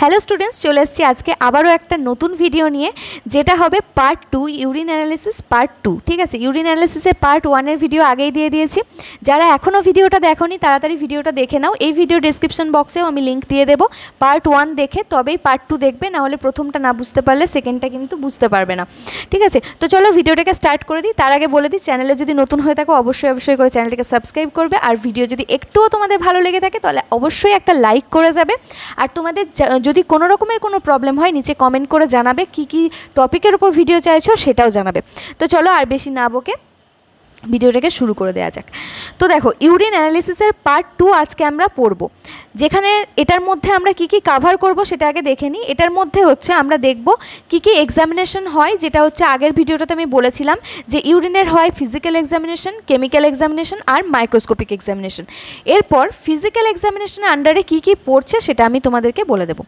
Hello students, চলে এসেছি আজকে আবারও একটা নতুন ভিডিও নিয়ে, যেটা হবে পার্ট 2 ইউরিন অ্যানালিসিস পার্ট 2। ঠিক আছে, ইউরিন অ্যানালিসিসের পার্ট 1 ভিডিও আগেই দিয়ে দিয়েছি। যারা এখনও ভিডিওটা দেখোনি তাড়াতাড়ি ভিডিওটা দেখে নাও। এই ভিডিও ডেসক্রিপশন বক্সেও আমি লিঙ্ক দিয়ে দেবো। পার্ট 1 দেখে তবেই পার্ট 2 দেখবে, নাহলে প্রথমটা না বুঝতে পারলে সেকেন্ডটা কিন্তু বুঝতে পারবে না। ঠিক আছে, তো চলো ভিডিওটাকে স্টার্ট করে দিই। তার আগে বলে দিই, চ্যানেলে যদি নতুন হয়ে থাকো অবশ্যই করে চ্যানেলটাকে সাবস্ক্রাইব করবে। আর ভিডিও যদি একটুও তোমাদের ভালো লেগে থাকে তাহলে অবশ্যই একটা লাইক করে যাবে। আর তোমাদের যদি কোনো রকমের কোনো প্রবলেম হয় নিচে কমেন্ট করে জানাবে, কি টপিকের উপর ভিডিও চাইছো সেটাও জানাবে। তো চলো আর বেশি না বকে ভিডিওটাকে শুরু করে দেওয়া যাক। তো দেখো, ইউরিন অ্যানালিসিসের পার্ট 2 আজকে আমরা পড়ব, যেখানে এটার মধ্যে আমরা কি কাভার করব সেটা আগে দেখে নিই। এটার মধ্যে হচ্ছে আমরা দেখব কি এক্সামিনেশন হয়, যেটা হচ্ছে আগের ভিডিওটাতে আমি বলেছিলাম যে ইউরিনের হয় ফিজিক্যাল এক্সামিনেশন, কেমিক্যাল এক্সামিনেশন আর মাইক্রোস্কোপিক এক্সামিনেশন। এরপর ফিজিক্যাল এক্সামিনেশনের আন্ডারে কি পড়ছে সেটা আমি তোমাদেরকে বলে দেবো।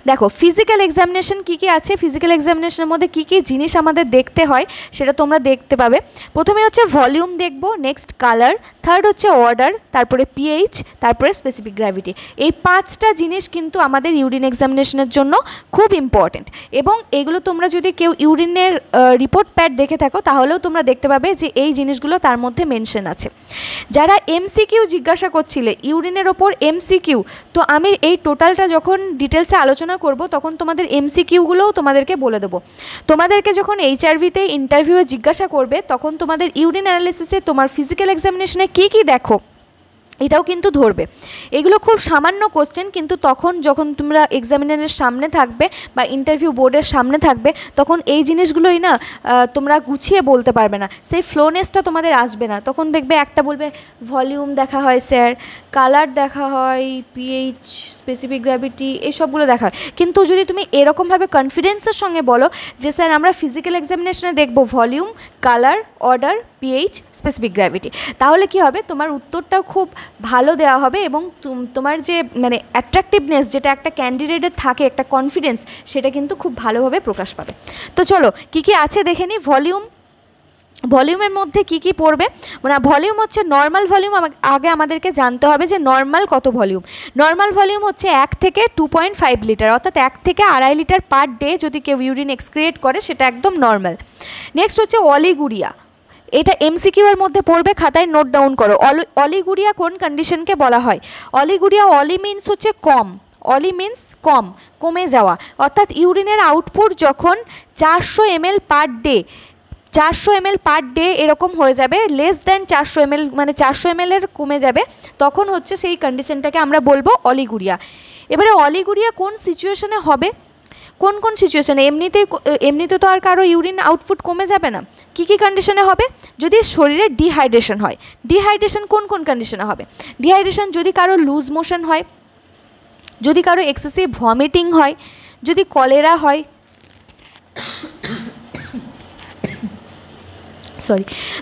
দেখো, ফিজিক্যাল এক্সামিনেশন কি আছে, ফিজিক্যাল এক্সামিনেশনের মধ্যে কি জিনিস আমাদের দেখতে হয় সেটা তোমরা দেখতে পাবে। প্রথমে হচ্ছে ভলিউম দেখব, নেক্সট কালার, থার্ড হচ্ছে অর্ডার, তারপরে পিএইচ, তারপরে স্পেসিফিক গ্র্যাভিটি। এই 5টা জিনিস কিন্তু আমাদের ইউরিন এক্সামিনেশনের জন্য খুব ইম্পর্টেন্ট। এবং এগুলো তোমরা যদি কেউ ইউরিনের রিপোর্ট প্যাড দেখে থাকো তাহলেও তোমরা দেখতে পাবে যে এই জিনিসগুলো তার মধ্যে মেনশন আছে। যারা এমসিকিউ জিজ্ঞাসা করছিলে ইউরিনের ওপর এমসিকিউ, তো আমি এই টোটালটা যখন ডিটেলসে আলোচনা করব তখন তোমাদের এমসিকিউগুলোও তোমাদেরকে বলে দেবো। তোমাদেরকে যখন এইচআরভিতে ইন্টারভিউয়ে জিজ্ঞাসা করবে তখন তোমাদের ইউরিন অ্যানালিসিসে তোমার ফিজিক্যাল এক্সামিনেশনে কি দেখো এটাও কিন্তু ধরবে। এগুলো খুব সামান্য কোশ্চেন, কিন্তু তখন যখন তোমরা এক্সামিনারের সামনে থাকবে বা ইন্টারভিউ বোর্ডের সামনে থাকবে তখন এই জিনিসগুলোই না তোমরা গুছিয়ে বলতে পারবে না, সেই ফ্লোনেসটা তোমাদের আসবে না। তখন দেখবে একটা বলবে ভলিউম দেখা হয় স্যার, কালার দেখা হয়, পিএইচ, স্পেসিফিক গ্র্যাভিটি, এইসবগুলো দেখা হয়। কিন্তু যদি তুমি এরকমভাবে কনফিডেন্সের সঙ্গে বলো যে স্যার আমরা ফিজিক্যাল এক্সামিনেশনে দেখব volume, colour, order, pH, specific gravity, তাহলে কি হবে, তোমার উত্তরটাও খুব ভালো দেওয়া হবে এবং তোমার যে মানে অ্যাট্রাকটিভনেস যেটা একটা ক্যান্ডিডেটের থাকে, একটা কনফিডেন্স, সেটা কিন্তু খুব ভালোভাবে প্রকাশ পাবে। তো চলো কি আছে দেখে নিই। ভলিউমের মধ্যে কি পড়বে, মানে ভলিউম হচ্ছে নর্মাল ভলিউম। আগে আমাদেরকে জানতে হবে যে নর্মাল কত ভলিউম। নর্মাল ভলিউম হচ্ছে 1 থেকে 2.5 লিটার, অর্থাৎ 1 থেকে 2.5 লিটার পার ডে যদি কেউ ইউরিন এক্সক্রিয়েট করে সেটা একদম নর্মাল। নেক্সট হচ্ছে অলিগুরিয়া, এটা এমসিকিউ এর মধ্যে পড়বে, খাতায় নোট ডাউন করো। অলিগুরিয়া কোন কন্ডিশনকে বলা হয়? অলিগুরিয়া, অলি মিনস হচ্ছে কম, অলি মিনস কমে যাওয়া, অর্থাৎ ইউরিনের আউটপুট যখন 400 ml per day, 400 ml per day এরকম হয়ে যাবে, লেস দ্যান 400 ml মানে 400 ml এর কমে যাবে, তখন হচ্ছে সেই কন্ডিশনটাকে আমরা বলবো অলিগুরিয়া। এবারে অলিগুরিয়া কোন সিচুয়েশনে হবে, কোন সিচুয়েশনে? এমনিতে তো আর কারো ইউরিন আউটপুট কমে যাবে না। কি কন্ডিশনে হবে? যদি শরীরে ডিহাইড্রেশন হয়। ডিহাইড্রেশন কোন কন্ডিশনে হবে? ডিহাইড্রেশন যদি কারো লুজ মোশন হয়, যদি কারো এক্সেসিভ ভমিটিং হয়, যদি কলেরা হয়,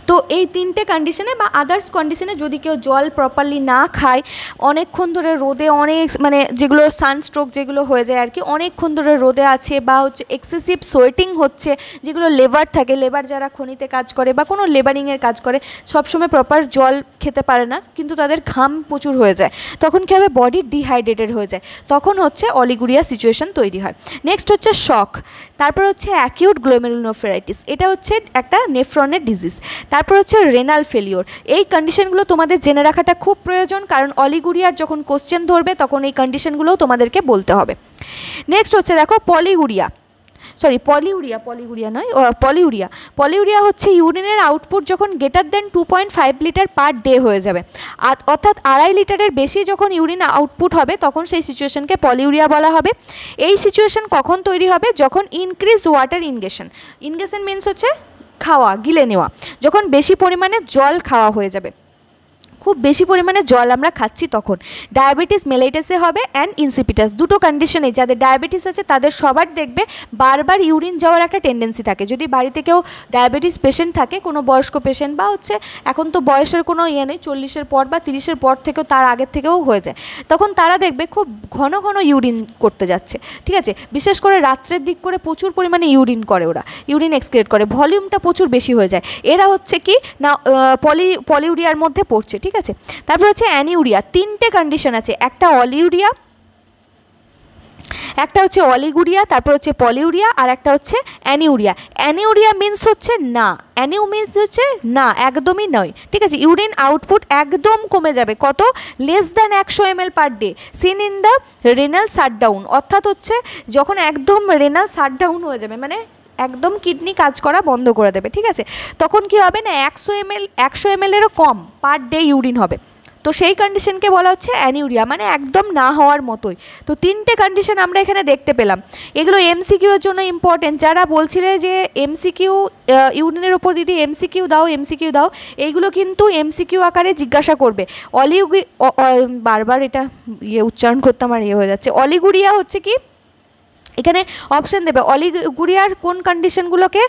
তো এই 3টে কন্ডিশনে বা আদার্স কন্ডিশনে যদি কেউ জল প্রপারলি না খায়, অনেকক্ষণ ধরে রোদে, অনেক মানে যেগুলো সানস্ট্রোক যেগুলো হয়ে যায় আর কি, অনেকক্ষণ ধরে রোদে আছে, বা হচ্ছে এক্সেসিভ সোয়েটিং হচ্ছে, যেগুলো লেবার থাকে, লেবার যারা খনিতে কাজ করে বা কোনো লেবারিংয়ের কাজ করে সবসময় প্রপার জল খেতে পারে না, কিন্তু তাদের ঘাম প্রচুর হয়ে যায়, তখন কী হবে, বডি ডিহাইড্রেটেড হয়ে যায়, তখন হচ্ছে অলিগুরিয়া সিচুয়েশন তৈরি হয়। নেক্সট হচ্ছে শক, তারপর হচ্ছে অ্যাকিউট গ্লোমেরুলোনেফ্রাইটিস, এটা হচ্ছে একটা নেফ্রনের ডিজিজ। তারপর হচ্ছে রেনাল ফেলিওর। এই কন্ডিশনগুলো তোমাদের জেনে রাখাটা খুব প্রয়োজন, কারণ অলিগুরিয়ার যখন কোশ্চেন ধরবে তখন এই কন্ডিশনগুলোও তোমাদেরকে বলতে হবে। নেক্সট হচ্ছে দেখো পলিউরিয়া হচ্ছে ইউরিনের আউটপুট যখন greater than 2.5 litre per day হয়ে যাবে, অর্থাৎ 2.5 লিটারের বেশি যখন ইউরিন আউটপুট হবে তখন সেই সিচুয়েশনকে পলিউরিয়া বলা হবে। এই সিচুয়েশন কখন তৈরি হবে? যখন ইনক্রিজ ওয়াটার ইনগেশন মিনস হচ্ছে খাওয়া, গিলে নেওয়া, যখন বেশি পরিমাণে জল খাওয়া হয়ে যাবে, খুব বেশি পরিমাণে জল আমরা খাচ্ছি তখন। ডায়াবেটিস মেলাইটাসে হবে অ্যান্ড ইনসিপিটাস, দুটো কন্ডিশনে যাদের ডায়াবেটিস আছে তাদের সবার দেখবে বারবার ইউরিন যাওয়ার একটা টেন্ডেন্সি থাকে। যদি বাড়িতে কেউ ডায়াবেটিস পেশেন্ট থাকে, কোনো বয়স্ক পেশেন্ট, বা হচ্ছে এখন তো বয়সের কোনো ইয়ে নেই, 40-এর পর বা 30-এর পর থেকেও, তার আগের থেকেও হয়ে যায়, তখন তারা দেখবে খুব ঘন ইউরিন করতে যাচ্ছে। ঠিক আছে, বিশেষ করে রাত্রের দিক করে প্রচুর পরিমাণে ইউরিন করে, ওরা ইউরিন এক্সক্রিয়েট করে, ভলিউমটা প্রচুর বেশি হয়ে যায়। এরা হচ্ছে কি না পলিউরিয়ার মধ্যে পড়ছে। ঠিক আছে, তারপর হচ্ছে অ্যানিউরিয়া। 3টে কন্ডিশন আছে, একটা অলিউরিয়া, একটা হচ্ছে অলিগুরিয়া, তারপর হচ্ছে পলিউরিয়া, আর একটা হচ্ছে অ্যানিউরিয়া। অ্যানিউরিয়া মিন্স হচ্ছে না, অ্যানিউ মিন্স হচ্ছে না, একদমই নয়, ঠিক আছে। ইউরিন আউটপুট একদম কমে যাবে, কত, less than 100 ml per day, seen in the renal shutdown, অর্থাৎ হচ্ছে যখন একদম রেনাল শাটডাউন হয়ে যাবে, মানে একদম কিডনি কাজ করা বন্ধ করে দেবে, ঠিক আছে, তখন কি হবে না 100 ml এরও কম পার ডে ইউরিন হবে। তো সেই কন্ডিশনকে বলা হচ্ছে অ্যানিউরিয়া, মানে একদম না হওয়ার মতোই। তো 3টে কন্ডিশন আমরা এখানে দেখতে পেলাম। এগুলো এমসিকিউ এর জন্য ইম্পর্টেন্ট। যারা বলছিলে যে এমসিকিউ ইউরিনের উপর দিদি এমসিকিউ দাও, এইগুলো কিন্তু এমসিকিউ আকারে জিজ্ঞাসা করবে। বারবার এটা উচ্চারণ করতে আমার হয়ে যাচ্ছে। অলিগুরিয়া হচ্ছে কি, এখানে অপশান দেবে অলিগুরিয়ার কোন কন্ডিশনগুলোকে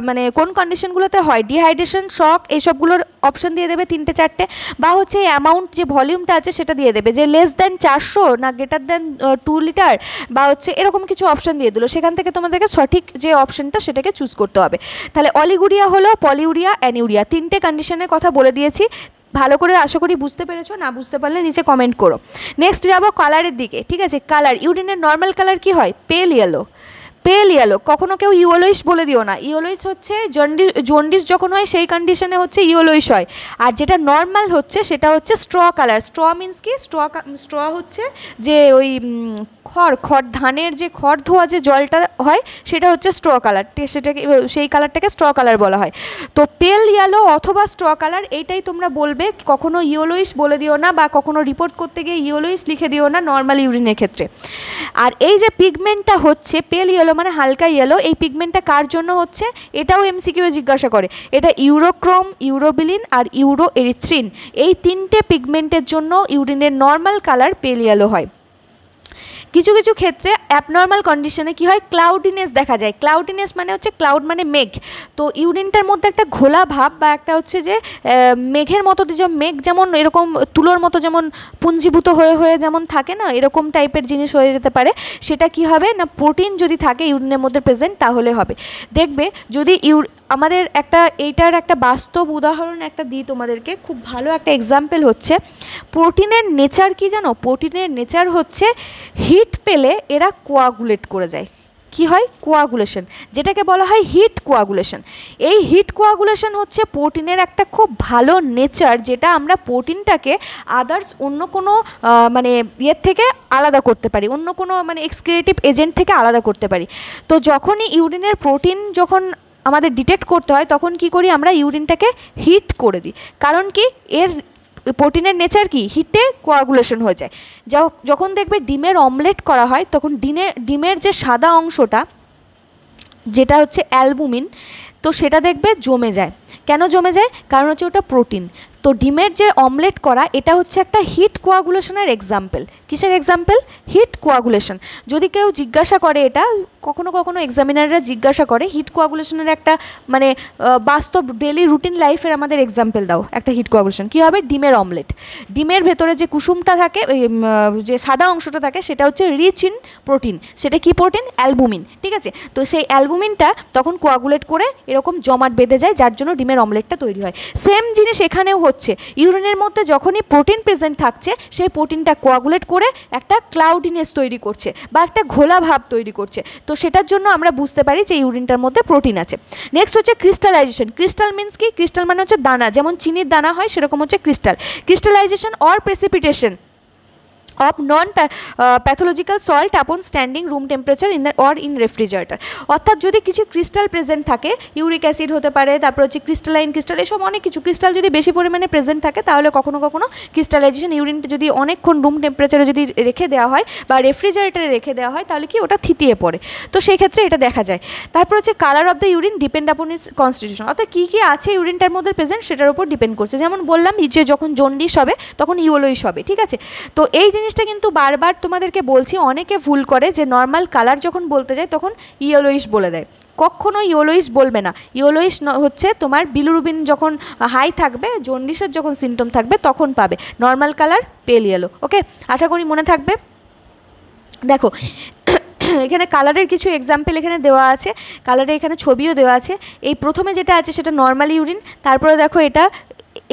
মানে কোন কন্ডিশনগুলোতে হয়, ডিহাইড্রেশন, শক, এইসবগুলোর অপশান দিয়ে দেবে 3টে 4টে, বা হচ্ছে অ্যামাউন্ট যে ভলিউমটা আছে সেটা দিয়ে দেবে, যে লেস দ্যান 400 না গ্রেটার দ্যান 2 লিটার, বা হচ্ছে এরকম কিছু অপশান দিয়ে দিল। সেখান থেকে তোমাদেরকে সঠিক যে অপশানটা সেটাকে চুজ করতে হবে। তাহলে অলিগুরিয়া হলো, পলিউরিয়া, অ্যানিউরিয়া, 3টে কন্ডিশনের কথা বলে দিয়েছি। ভালো করে আশা করি বুঝতে পেরেছো, না বুঝতে পারলে নিচে কমেন্ট করো। নেক্সট যাবো কালারের দিকে, ঠিক আছে। কালার, ইউরিনের নর্মাল কালার কি হয়, পেল ইয়েলো। কখনো কেউ ইয়েলোইশ বলে দিও না। ইয়েলোইশ হচ্ছে জন্ডিস যখন হয় সেই কন্ডিশনে হচ্ছে ইয়েলোইশ হয়। আর যেটা নর্মাল হচ্ছে সেটা হচ্ছে স্ট্র কালার। স্ট্র মিন্স কি, স্ট্র হচ্ছে যে ওই খড় ধানের যে খড় ধোয়া যে জলটা হয় সেটা হচ্ছে স্ট্র কালার, সেটাকে সেই কালারটাকে স্ট্র কালার বলা হয়। তো পেল ইয়েলো অথবা স্ট্র কালার এইটাই তোমরা বলবে, কখনো ইয়েলোইশ বলে দিও না, বা কখনো রিপোর্ট করতে গিয়ে ইয়েলোইশ লিখে দিও না নর্মাল ইউরিনের ক্ষেত্রে। আর এই যে পিগমেন্টটা হচ্ছে পেল ইয়েলো মানে হালকা ইয়েলো, এই পিগমেন্টটা কার জন্য হচ্ছে এটাও এমসিকিউ জিজ্ঞাসা করে। এটা ইউরোক্রোম, ইউরোবিলিন আর ইউরো এরিথ্রিন, এই 3টে পিগমেন্টের জন্য ইউরিনের নর্মাল কালার পেল ইয়েলো হয়। কিছু কিছু ক্ষেত্রে অ্যাবনর্মাল কন্ডিশনে কি হয়, ক্লাউডিনেস দেখা যায়। ক্লাউডিনেস মানে হচ্ছে, ক্লাউড মানে মেঘ, তো ইউরিনটার মধ্যে একটা ঘোলা ভাব বা একটা হচ্ছে যে মেঘের মতো, যে মেঘ যেমন এরকম তুলোর মতো যেমন পুঞ্জীভূত হয়ে যেমন থাকে না, এরকম টাইপের জিনিস হয়ে যেতে পারে। সেটা কি হবে না, প্রোটিন যদি থাকে ইউরিনের মধ্যে প্রেজেন্ট তাহলে হবে। দেখবে যদি আমাদের এইটার একটা বাস্তব উদাহরণ একটা দিই তোমাদেরকে, খুব ভালো একটা এক্সাম্পল হচ্ছে প্রোটিনের নেচার কি জানো, প্রোটিনের নেচার হচ্ছে হিট পেলে এরা কোয়াগুলেট করে যায়। কি হয়, কোয়াগুলেশন, যেটাকে বলা হয় হিট কোয়াগুলেশন। এই হিট কোয়াগুলেশন হচ্ছে প্রোটিনের একটা খুব ভালো নেচার, যেটা আমরা প্রোটিনটাকে আদার্স অন্য কোনো মানে ইয়ের থেকে আলাদা করতে পারি, অন্য কোনো মানে এক্সক্রিয়েটিভ এজেন্ট থেকে আলাদা করতে পারি। তো যখনই ইউরিনের প্রোটিন যখন আমাদের ডিটেক্ট করতে হয় তখন কি করি আমরা, ইউরিনটাকে হিট করে দিই। কারণ কি, এর প্রোটিনের নেচার কি, হিটে কোয়াগুলেশন হয়ে যায়। যখন দেখবে ডিমের অমলেট করা হয় তখন ডিমের যে সাদা অংশটা যেটা হচ্ছে অ্যালবুমিন, তো সেটা দেখবে জমে যায়। কেন জমে যায়, কারণ হচ্ছে ওটা প্রোটিন। তো ডিমের যে অমলেট করা এটা হচ্ছে একটা হিট কোয়াগুলেশনের এক্সাম্পল। কিসের এক্সাম্পল, হিট কোয়াগুলেশন। যদি কেউ জিজ্ঞাসা করে, এটা কখনো কখনো এক্সামিনাররা জিজ্ঞাসা করে হিট কোয়াগুলেশনের একটা মানে বাস্তব ডেলি রুটিন লাইফের আমাদের এক্সাম্পল দাও একটা হিট কোয়াগুলেশন। কী হবে, ডিমের অমলেট, ডিমের ভেতরে যে কুসুমটা থাকে, যে সাদা অংশটা থাকে সেটা হচ্ছে রিচ ইন প্রোটিন। সেটা কি প্রোটিন, অ্যালবুমিন, ঠিক আছে। তো সেই অ্যালবুমিনটা তখন কোয়াগুলেট করে এরকম জমাট বেঁধে যায়, যার জন্য ডিমের অমলেটটা তৈরি হয়। সেম জিনিস এখানেও হচ্ছে, ইউরিনের মধ্যে যখনই প্রোটিন প্রেজেন্ট থাকছে সেই প্রোটিনটা কোয়াগুলেট করে একটা ক্লাউডিনেস তৈরি করছে বা একটা ঘোলা ভাব তৈরি করছে। তো সেটার জন্য আমরা বুঝতে পারি যে ইউরিনটার মধ্যে প্রোটিন আছে। নেক্সট হচ্ছে ক্রিস্টালাইজেশন। ক্রিস্টাল মিন্স কি, ক্রিস্টাল মানে হচ্ছে দানা, যেমন চিনির দানা হয় সেরকম হচ্ছে crystal. Crystallisation or precipitation of non-pathological salt upon standing room temperature or in refrigerator। অর্থাৎ যদি কিছু ক্রিস্টাল প্রেজেন্ট থাকে, ইউরিক অ্যাসিড হতে পারে, তারপর হচ্ছে ক্রিস্টালাইন ক্রিস্টাল, এসব অনেক কিছু ক্রিস্টাল যদি বেশি পরিমাণে প্রেজেন্ট থাকে তাহলে কখনো কখনো ক্রিস্টালাইজেশন, ইউরিনটা যদি অনেকক্ষণ রুম টেম্পারেচারে যদি রেখে দেওয়া হয় বা রেফ্রিজারেটারে রেখে দেওয়া হয় তাহলে কি ওটা থিতিয়ে পড়ে। তো সেই ক্ষেত্রে এটা দেখা যায়। তারপর হচ্ছে colour of the urine depend আপন ইটস কনস্টিটিউশন। অর্থাৎ কী কী আছে ইউরিনটার মধ্যে প্রেজেন্ট সেটার উপর ডিপেন্ড করছে। যেমন বললাম যে যখন জন্ডিস হবে তখন ইয়েলোইশ হবে, ঠিক আছে। তো এই জিনিসটা কিন্তু বারবার তোমাদেরকে বলছি, অনেকে ভুল করে যে নর্মাল কালার যখন বলতে যায় তখন ইয়েলোইশ বলে দেয়। কখনো ইয়েলোইশ বলবে না। ইয়েলোইশ হচ্ছে তোমার বিলিরুবিন যখন হাই থাকবে, জন্ডিসের যখন সিমটম থাকবে তখন পাবে। নর্মাল কালার পেল ইয়েলো। ওকে, আশা করি মনে থাকবে। দেখো এখানে কালারের কিছু এক্সাম্পল এখানে দেওয়া আছে, কালারের এখানে ছবিও দেওয়া আছে। এই প্রথমে যেটা আছে সেটা নর্মাল ইউরিন, তারপরে দেখো এটা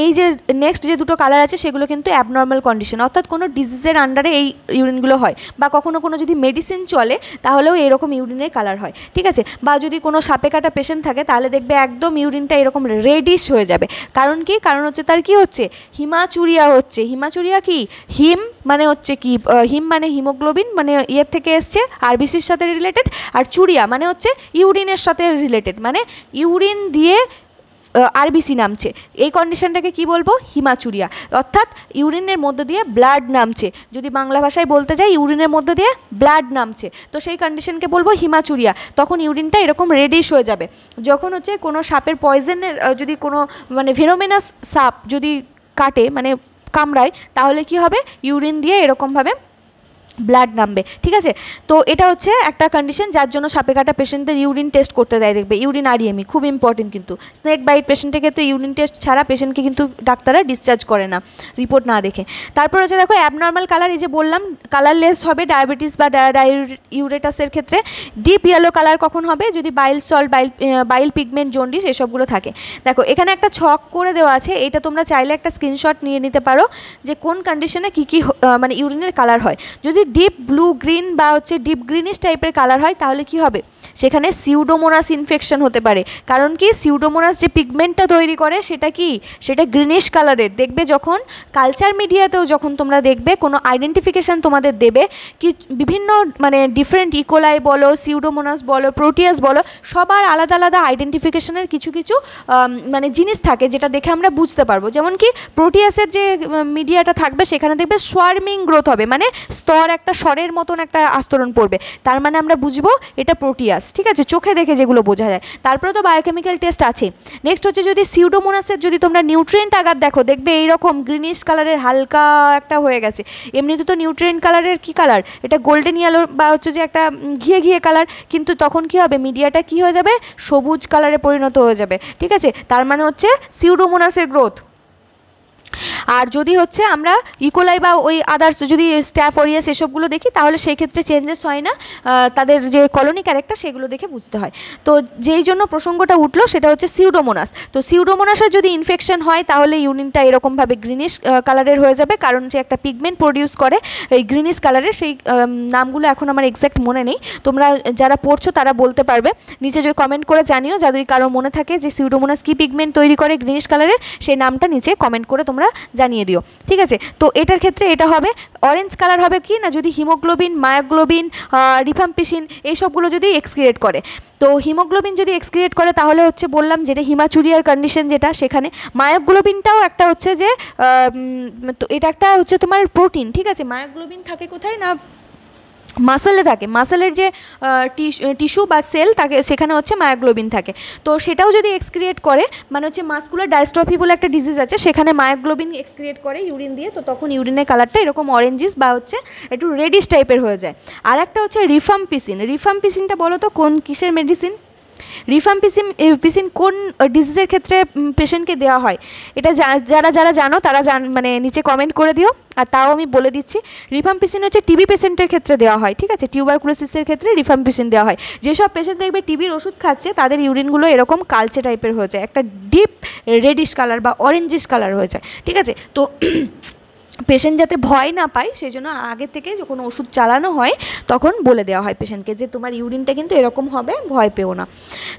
এই যে নেক্সট যে দুটো কালার আছে সেগুলো কিন্তু অ্যাবনর্মাল কন্ডিশন, অর্থাৎ কোনো ডিজিজের আন্ডারে এই ইউরিনগুলো হয়, বা কখনো কোনো যদি মেডিসিন চলে তাহলেও এরকম ইউরিনের কালার হয়, ঠিক আছে। বা যদি কোনো সাপে কাটা পেশেন্ট থাকে তাহলে দেখবে একদম ইউরিনটা এরকম রেডিশ হয়ে যাবে। কারণ কি? কারণ হচ্ছে তার কি হচ্ছে, হিমাচুরিয়া হচ্ছে। হিমাচুরিয়া কি? হিম মানে হচ্ছে কি, হিম মানে হিমোগ্লোবিন, মানে ইয়ের থেকে এসছে, আরবিসির সাথে রিলেটেড। আর চুরিয়া মানে হচ্ছে ইউরিনের সাথে রিলেটেড, মানে ইউরিন দিয়ে আরবিসি নামছে, এই কন্ডিশনটাকে কি বলবো? হিমাচুরিয়া। অর্থাৎ ইউরিনের মধ্যে দিয়ে ব্লাড নামছে, যদি বাংলা ভাষায় বলতে যাই ইউরিনের মধ্যে দিয়ে ব্লাড নামছে, তো সেই কন্ডিশনকে বলবো হিমাচুরিয়া। তখন ইউরিনটা এরকম রেডিশ হয়ে যাবে। যখন হচ্ছে কোনো সাপের পয়জনের, যদি কোনো মানে ভেনোমেনাস সাপ যদি কাটে, মানে কামড়ায়, তাহলে কি হবে? ইউরিন দিয়ে এরকমভাবে ব্লাড নামবে, ঠিক আছে। তো এটা হচ্ছে একটা কন্ডিশন যার জন্য সাপে কাটা পেশেন্টদের ইউরিন টেস্ট করতে দেয়, দেখবে ইউরিন আরইএমই খুব ইম্পর্টেন্ট। কিন্তু স্নেক বাইট পেশেন্টের ক্ষেত্রে ইউরিন টেস্ট ছাড়া পেশেন্টকে কিন্তু ডাক্তাররা ডিসচার্জ করে না রিপোর্ট না দেখে। তারপর হচ্ছে দেখো অ্যাবনর্মাল কালার, এই যে বললাম কালারলেস হবে ডায়াবেটিস বা ডায়ুরেটাসের ক্ষেত্রে। ডিপ ইয়েলো কালার কখন হবে? যদি বাইল সল্ট, বাইল পিগমেন্ট, জন্ডিস এসবগুলো থাকে। দেখো এখানে একটা ছক করে দেওয়া আছে, এটা তোমরা চাইলে একটা স্ক্রিনশট নিয়ে নিতে পারো যে কোন কন্ডিশনে কী কী মানে ইউরিনের কালার হয়। যদি ডিপ ব্লু গ্রিন বা হচ্ছে ডিপ গ্রিনিশ টাইপের কালার হয় তাহলে কি হবে? সেখানে সিউডোমোনাস ইনফেকশন হতে পারে। কারণ কি? সিউডোমোনাস যে পিগমেন্টটা তৈরি করে সেটা কি? সেটা গ্রিনিশ কালারের। দেখবে যখন কালচার মিডিয়াতেও যখন তোমরা দেখবে কোনো আইডেন্টিফিকেশান তোমাদের দেবে কি, বিভিন্ন মানে ডিফারেন্ট ইকোলাই বলো, সিউডোমোনাস বলো, প্রোটিয়াস বলো, সবার আলাদা আলাদা আইডেন্টিফিকেশানের কিছু কিছু মানে জিনিস থাকে যেটা দেখে আমরা বুঝতে পারবো। যেমন কি প্রোটিয়াসের যে মিডিয়াটা থাকবে সেখানে দেখবে সোয়ার্মিং গ্রোথ হবে, মানে স্তর একটা স্বরের মতন একটা আস্তরণ পড়বে, তার মানে আমরা বুঝবো এটা প্রোটিয়াস, ঠিক আছে, চোখে দেখে যেগুলো বোঝা যায়। তারপরে তো বায়োকেমিক্যাল টেস্ট আছে। নেক্সট হচ্ছে যদি সিউডোমোনাসের যদি তোমরা নিউট্রিয়েন্ট আগার দেখো, দেখবে এইরকম গ্রিনিশ কালারের হালকা একটা হয়ে গেছে। এমনিতে তো নিউট্রিয়েন্ট কালারের কি কালার? এটা গোল্ডেন ইয়েলো বা হচ্ছে যে একটা ঘিয়ে ঘিয়ে কালার, কিন্তু তখন কি হবে? মিডিয়াটা কি হয়ে যাবে? সবুজ কালারে পরিণত হয়ে যাবে, ঠিক আছে, তার মানে হচ্ছে সিউডোমোনাসের গ্রোথ। আর যদি হচ্ছে আমরা ইকোলাই বা ওই আদার্স যদি স্ট্যাফ অরিয়াস এসবগুলো দেখি তাহলে সেই ক্ষেত্রে চেঞ্জেস হয় না, তাদের যে কলোনি ক্যারেক্টার সেগুলো দেখে বুঝতে হয়। তো যেই জন্য প্রসঙ্গটা উঠলো সেটা হচ্ছে সিউডোমোনাস। তো সিউডোমোনাসের যদি ইনফেকশন হয় তাহলে ইউরিনটা এরকমভাবে গ্রিনিশ কালারের হয়ে যাবে, কারণ যে একটা পিগমেন্ট প্রডিউস করে এই গ্রিনিশ কালারের, সেই নামগুলো এখন আমার এক্স্যাক্ট মনে নেই, তোমরা যারা পড়ছো তারা বলতে পারবে। নিচে যদি কমেন্ট করে জানিও যদি কারো মনে থাকে যে সিউডোমোনাস কী পিগমেন্ট তৈরি করে গ্রিনিশ কালারের, সেই নামটা নিচে কমেন্ট করে তোমরা জানিয়ে দিও, ঠিক আছে। তো এটার ক্ষেত্রে এটা হবে অরেঞ্জ কালার হবে কি না, যদি হিমোগ্লোবিন, মায়োগ্লোবিন, রিফাম্পিসিন এইসবগুলো যদি এক্সক্রিয়েট করে। তো হিমোগ্লোবিন যদি এক্সক্রিয়েট করে তাহলে হচ্ছে বললাম যেটা হিমাচুরিয়ার কন্ডিশন, যেটা সেখানে মায়োগ্লোবিনটাও একটা হচ্ছে যে তো এটা একটা হচ্ছে তোমার প্রোটিন, ঠিক আছে। মায়োগ্লোবিন থাকে কোথায় না, মাসেলে থাকে, মাসেলের যে টিস্যু বা সেল থাকে সেখানে হচ্ছে মায়োগ্লোবিন থাকে। তো সেটাও যদি এক্সক্রিয়েট করে, মানে হচ্ছে মাসকুলার ডায়স্ট্রফি বলে একটা ডিজিজ আছে, সেখানে মায়োগ্লোবিন এক্সক্রিয়েট করে ইউরিন দিয়ে, তো তখন ইউরিনের কালারটা এরকম অরেঞ্জিস বা হচ্ছে একটু রেডিশ টাইপের হয়ে যায়। আর একটা হচ্ছে রিফাম্পিসিন। রিফাম্পিসিনটা বলো তো কোন কিসের মেডিসিন? রিফাম্পিসিন কোন ডিজিজের ক্ষেত্রে পেশেন্টকে দেওয়া হয়? এটা যারা যারা জানো তারা মানে নিচে কমেন্ট করে দিও, আর তাও আমি বলে দিচ্ছি। রিফাম্পিসিন হচ্ছে টিবি পেশেন্টের ক্ষেত্রে দেওয়া হয়, ঠিক আছে, টিউবারকুলোসিসের ক্ষেত্রে রিফাম্পিসিন দেওয়া হয়। যেসব পেশেন্ট দেখবে টিবির ওষুধ খাচ্ছে তাদের ইউরিনগুলো এরকম কালচে টাইপের হয়ে যায়, একটা ডিপ রেডিশ কালার বা অরেঞ্জিশ কালার হয়ে যায়, ঠিক আছে। তো পেশেন্ট যাতে ভয় না পায় সেই জন্য আগে থেকে যখন ওষুধ চালানো হয় তখন বলে দেওয়া হয় পেশেন্টকে যে তোমার ইউরিনটা কিন্তু এরকম হবে, ভয় পেও না।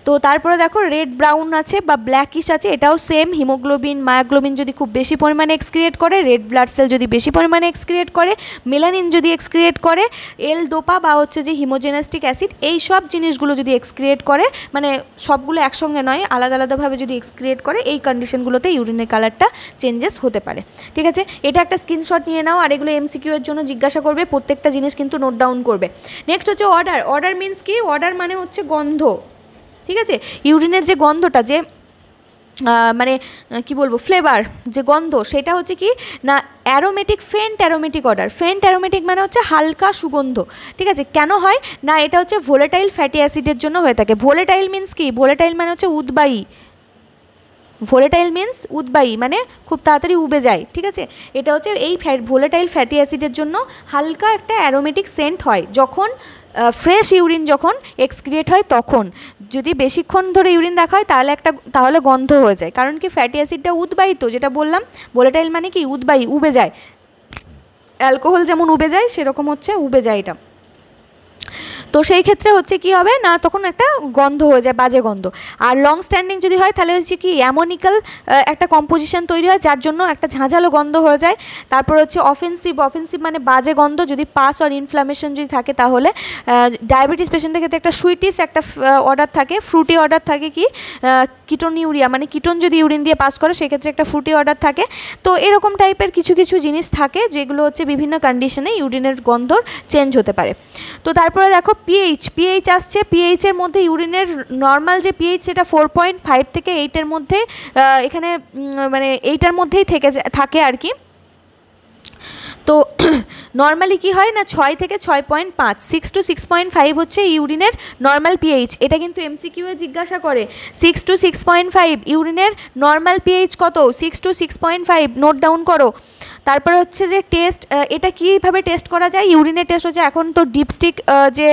তো তারপরে দেখো রেড ব্রাউন আছে বা ব্ল্যাকিশ আছে, এটাও সেম। হিমোগ্লোবিন, মায়োগ্লোবিন যদি খুব বেশি পরিমাণে এক্সক্রিয়েট করে, রেড ব্লাড সেল যদি বেশি পরিমাণে এক্সক্রিয়েট করে, মেলানিন যদি এক্সক্রিয়েট করে, এল ডোপা বা হচ্ছে যে হিমোজেনাস্টিক অ্যাসিড, এই সব জিনিসগুলো যদি এক্সক্রিয়েট করে, মানে সবগুলো একসঙ্গে নয় আলাদা আলাদাভাবে যদি এক্সক্রিয়েট করে, এই কন্ডিশনগুলোতে ইউরিনের কালারটা চেঞ্জেস হতে পারে, ঠিক আছে। এটা একটা স্ক্রিনশট নিয়ে নাও, আর এগুলো এমসিকিউ এর জন্য জিজ্ঞাসা করবে, প্রত্যেকটা জিনিস কিন্তু নোট ডাউন করবে। নেক্সট হচ্ছে অর্ডার। অর্ডার মিন্স কি? অর্ডার মানে হচ্ছে গন্ধ, ঠিক আছে। ইউরিনের যে গন্ধটা, যে মানে কি বলবো, ফ্লেভার যে গন্ধ, সেটা হচ্ছে কি না অ্যারোমেটিক, ফেন্ট অ্যারোমেটিক অর্ডার। ফেন্ট অ্যারোমেটিক মানে হচ্ছে হালকা সুগন্ধ, ঠিক আছে। কেন হয় না? এটা হচ্ছে ভোলেটাইল ফ্যাটি অ্যাসিডের জন্য হয়ে থাকে। ভোলেটাইল মিন্স কি? ভোলেটাইল মানে হচ্ছে উদ্বায়ী। ভোলেটাইল মিন্স উদ্বায়ী, মানে খুব তাড়াতাড়ি উবে যায়, ঠিক আছে। এটা হচ্ছে এই ভোলেটাইল ফ্যাটি অ্যাসিডের জন্য হালকা একটা অ্যারোমেটিক সেন্ট হয় যখন ফ্রেশ ইউরিন যখন এক্সক্রিয়েট হয় তখন। যদি বেশিক্ষণ ধরে ইউরিন রাখা হয় তাহলে গন্ধ হয়ে যায়। কারণ কি ফ্যাটি অ্যাসিডটা উদ্বায়ী, তো যেটা বললাম ভোলাটাইল মানে কি উদ্বায়ী, উবে যায়। অ্যালকোহল যেমন উবে যায় সেরকম হচ্ছে উবে যায় এটা। তো সেই ক্ষেত্রে হচ্ছে কি হবে না, তখন একটা গন্ধ হয়ে যায়, বাজে গন্ধ। আর লং স্ট্যান্ডিং যদি হয় তাহলে হচ্ছে কি অ্যামোনিক্যাল একটা কম্পোজিশন তৈরি হয়, যার জন্য একটা ঝাঁঝালো গন্ধ হয়ে যায়। তারপর হচ্ছে অফেন্সিভ মানে বাজে গন্ধ, যদি পাস আর ইনফ্লামেশন যদি থাকে তাহলে। ডায়াবেটিস পেশেন্টের ক্ষেত্রে একটা সুইটিস একটা অর্ডার থাকে, ফ্রুটি অর্ডার থাকে, কি কিটোনিউরিয়া মানে কিটোন যদি ইউরিন দিয়ে পাস করে সেক্ষেত্রে একটা ফ্রুটি অর্ডার থাকে। তো এরকম টাইপের কিছু কিছু জিনিস থাকে যেগুলো হচ্ছে বিভিন্ন কন্ডিশনে ইউরিনের গন্ধর চেঞ্জ হতে পারে। তো তারপরে দেখো পিএইচ আসছে। পিএইচের মধ্যে ইউরিনের নর্মাল যে পিএইচ সেটা 4.5 থেকে 8-এর মধ্যে, এখানে মানে 8-এর মধ্যেই থাকে আর কি। তো নর্মালি কি হয় না 6 থেকে 6.5, 6 to 6.5 হচ্ছে ইউরিনের নর্মাল পিএইচ। এটা কিন্তু এমসিকিউ এ জিজ্ঞাসা করে 6 to 6.5 ইউরিনের নর্মাল পিএইচ কত, 6 to 6.5 নোট ডাউন করো। তারপর হচ্ছে যে টেস্ট, এটা কীভাবে টেস্ট করা যায়, ইউরিনের টেস্ট হচ্ছে এখন তো ডিপস্টিক যে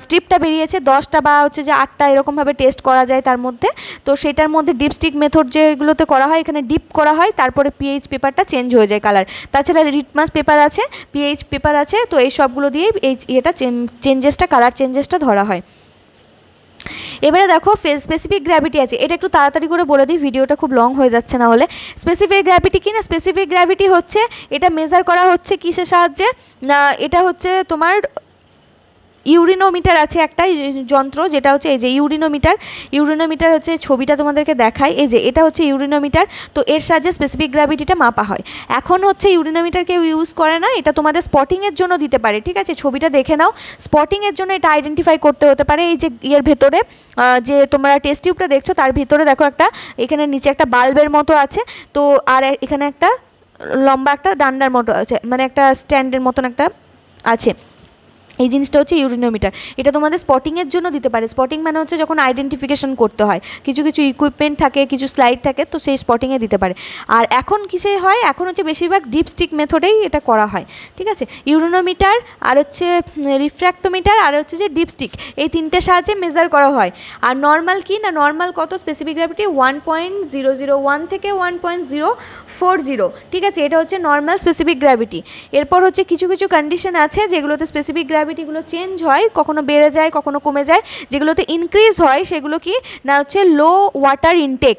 স্ট্রিপটা বেরিয়েছে 10টা বা হচ্ছে যে 8টা এরকমভাবে টেস্ট করা যায় তার মধ্যে। তো সেটার মধ্যে ডিপস্টিক মেথড যেগুলোতে করা হয়, এখানে ডিপ করা হয়, তারপরে পিএইচ পেপারটা চেঞ্জ হয়ে যায় কালার। তাছাড়া লিটমাস পেপার আছে, পিএইচ পেপার আছে, তো এই সবগুলো দিয়েই এটা কালার চেঞ্জেসটা ধরা হয়। এবারে দেখো স্পেসিফিক গ্র্যাভিটি আছে, এটা একটু তাড়াতাড়ি করে বলে দিই, ভিডিওটা খুব লং হয়ে যাচ্ছে না হলে। স্পেসিফিক গ্র্যাভিটি কি না, স্পেসিফিক গ্র্যাভিটি হচ্ছে এটা মেজার করা হচ্ছে কিসের সাহায্যে না, এটা হচ্ছে তোমার ইউরিনোমিটার আছে একটা যন্ত্র, যেটা হচ্ছে এই যে ইউরিনোমিটার হচ্ছে ছবিটা তোমাদেরকে দেখাই, এই যে এটা হচ্ছে ইউরিনোমিটার। তো এর সাহায্যে স্পেসিফিক গ্র্যাভিটিটা মাপা হয়। এখন হচ্ছে ইউরিনোমিটার কেউ ইউজ করে না, এটা তোমাদের স্পটিংয়ের জন্য দিতে পারে, ঠিক আছে, ছবিটা দেখে নাও। স্পটিংয়ের জন্য এটা আইডেন্টিফাই করতে হতে পারে। এই যে এর ভেতরে যে তোমরা টেস্ট টিউবটা দেখছো তার ভিতরে দেখো একটা, এখানে নিচে একটা বাল্বের মতো আছে, তো আর এখানে একটা লম্বা একটা ডান্ডার মতো আছে, মানে একটা স্ট্যান্ডের মতন একটা আছে। এই জিনিসটা হচ্ছে ইউরিনোমিটার, এটা তোমাদের স্পটিংয়ের জন্য দিতে পারে। স্পটিং মানে হচ্ছে যখন আইডেন্টিফিকেশন করতে হয়, কিছু কিছু ইকুইপমেন্ট থাকে, কিছু স্লাইড থাকে, তো সেই স্পটিংয়ে দিতে পারে। আর এখন কিসে হয়, এখন হচ্ছে বেশিরভাগ ডিপস্টিক মেথডেই এটা করা হয়, ঠিক আছে। ইউরিনোমিটার আর হচ্ছে রিফ্র্যাক্টোমিটার আর হচ্ছে যে ডিপস্টিক, এই তিনটের সাহায্যে মেজার করা হয়। আর নর্মাল কি না, নর্মাল কত, স্পেসিফিক গ্র্যাভিটি 1.001 থেকে 1.040, ঠিক আছে, এটা হচ্ছে নর্মাল স্পেসিফিক গ্র্যাভিটি। এরপর হচ্ছে কিছু কিছু কন্ডিশন আছে যেগুলোতে স্পেসিফিক গ্র্যাভিটিগুলো চেঞ্জ হয়, কখনো বেড়ে যায় কখনো কমে যায়। যেগুলোতে ইনক্রিজ হয় সেগুলো কি না হচ্ছে লো ওয়াটার ইনটেক।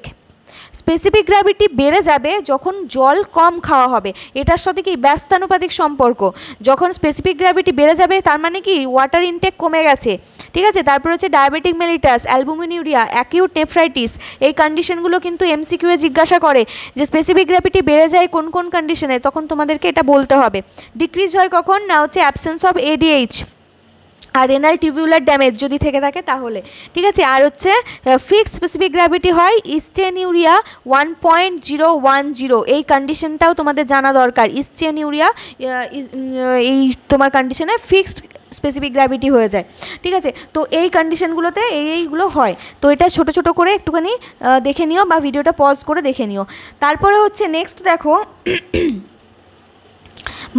স্পেসিফিক গ্র্যাভিটি বেড়ে যাবে যখন জল কম খাওয়া হবে, এটার সাথে কি ব্যস্তানুপাতিক সম্পর্ক। যখন স্পেসিফিক গ্র্যাভিটি বেড়ে যাবে তার মানে কি ওয়াটার ইনটেক কমে গেছে, ঠিক আছে। তারপর হচ্ছে ডায়াবেটিক মেলিটাস, অ্যালবুমিনিউরিয়া, অ্যাকিউট নেফ্রাইটিস, এই কন্ডিশনগুলো কিন্তু এমসিকিউ এ জিজ্ঞাসা করে যে স্পেসিফিক গ্র্যাভিটি বেড়ে যায় কোন কোন কন্ডিশনে, তখন তোমাদেরকে এটা বলতে হবে। ডিক্রিজ হয় কখন না হচ্ছে অ্যাবসেন্স অফ এডিএইচ আর রেনাল টিউবুলার ড্যামেজ যদি থেকে থাকে তাহলে, ঠিক আছে। আর হচ্ছে ফিক্সড স্পেসিফিক গ্র্যাভিটি হয় ইস্টেনিউরিয়া 1.010, এই কন্ডিশনটাও তোমাদের জানা দরকার। ইস্টেনিউরিয়া এই তোমার কন্ডিশনে ফিক্সড স্পেসিফিক গ্র্যাভিটি হয়ে যায়, ঠিক আছে। তো এই কন্ডিশনগুলোতে এইগুলো হয়। তো এটা ছোট ছোট করে একটুখানি দেখে নিও বা ভিডিওটা পজ করে দেখে নিও। তারপরে হচ্ছে নেক্সট দেখো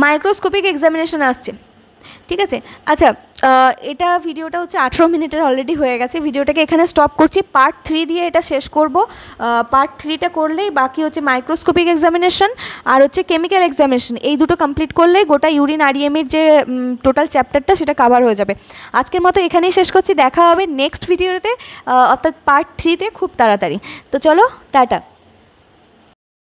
মাইক্রোস্কোপিক এক্সামিনেশন আসছে, ঠিক আছে। আচ্ছা, এটা ভিডিওটা হচ্ছে 18 মিনিটের অলরেডি হয়ে গেছে, ভিডিওটাকে এখানে স্টপ করছি। পার্ট 3 দিয়ে এটা শেষ করব। পার্ট 3টা করলেই বাকি হচ্ছে মাইক্রোস্কোপিক এক্সামিনেশন আর হচ্ছে কেমিক্যাল এক্সামিনেশন, এই দুটো কমপ্লিট করলেই গোটা ইউরিন আরইএমের যে টোটাল চ্যাপ্টারটা সেটা কভার হয়ে যাবে। আজকের মতো এখানেই শেষ করছি, দেখা হবে নেক্সট ভিডিওতে অর্থাৎ পার্ট 3তে খুব তাড়াতাড়ি। তো চলো, টাটা।